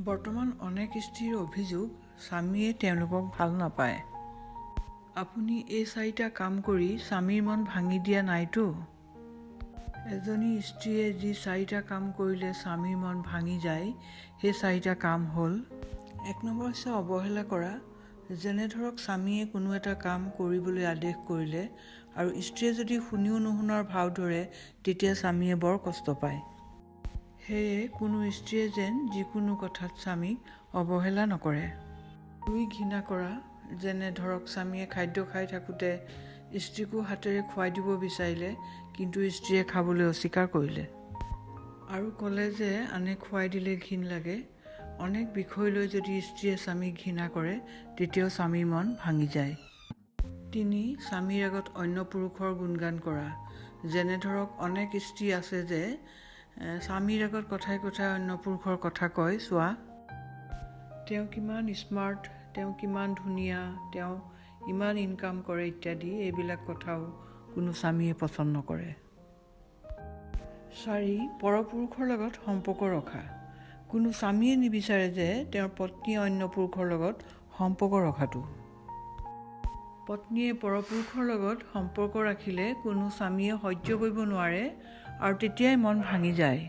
বৰ্তমান অনেক স্ত্ৰীৰ অভিযোগ স্বামীয়ে তেওঁলোকক ভাল নাপায়। আপুনি এই 4টা কাম কৰি স্বামীৰ মন ভাঙি দিয়া নাইতো? এজনী স্ত্ৰীয়ে যি 4টা কাম কৰিলে স্বামীৰ মন ভাঙি যায়, সেই 4টা কাম হ'ল: 1 নম্বৰ হৈছে অৱহেলা কৰা। যেনে ধৰক স্বামীয়ে কোনো এটা কাম কৰিবলৈ আদেশ কৰিলে আৰু স্ত্ৰীয়ে যদি শুনিও নুশুনাৰ ভাও ধৰে, তেতিয়া স্বামীয়ে বৰ কষ্ট পায়। সেয়ে কোনো স্ত্ৰীয়ে যেন যিকোনো কথাত স্বামীক অৱহেলা নকৰে। 2 ঘৃণা কৰা। যেনে ধৰক স্বামীয়ে খাদ্য খাই থাকোঁতে স্ত্ৰীকো হাতেৰে খুৱাই দিব বিচাৰিলে, কিন্তু স্ত্ৰীয়ে খাবলৈ অস্বীকাৰ কৰিলে আৰু ক'লে যে আনে খুৱাই দিলে ঘিণ লাগে। অনেক বিষয় লৈ যদি স্ত্ৰীয়ে স্বামীক ঘৃণা কৰে, তেতিয়াও স্বামীৰ মন ভাঙি যায়। 3 স্বামীৰ আগত অন্য পুৰুষৰ গুণগান কৰা। যেনে ধৰক অনেক স্ত্ৰী আছে যে স্বামীৰ আগত কথাই কথাই অন্য পুৰুষৰ কথা কয়, চোৱা তেওঁ কিমান স্মাৰ্ট, তেওঁ কিমান ধুনীয়া, তেওঁ ইমান ইনকাম কৰে ইত্যাদি। এইবিলাক কথাও কোনো স্বামীয়ে পচন্দ নকৰে। 4 পৰপুৰুষৰ লগত সম্পৰ্ক ৰখা। কোনো স্বামীয়ে নিবিচাৰে যে তেওঁৰ পত্নীয়ে অন্য পুৰুষৰ লগত সম্পৰ্ক ৰখাটো। পত্নীয়ে পৰপুৰুষৰ লগত সম্পৰ্ক ৰাখিলে কোনো স্বামীয়ে সহ্য কৰিব নোৱাৰে আৰু তেতিয়াই মন ভাঙি যায়।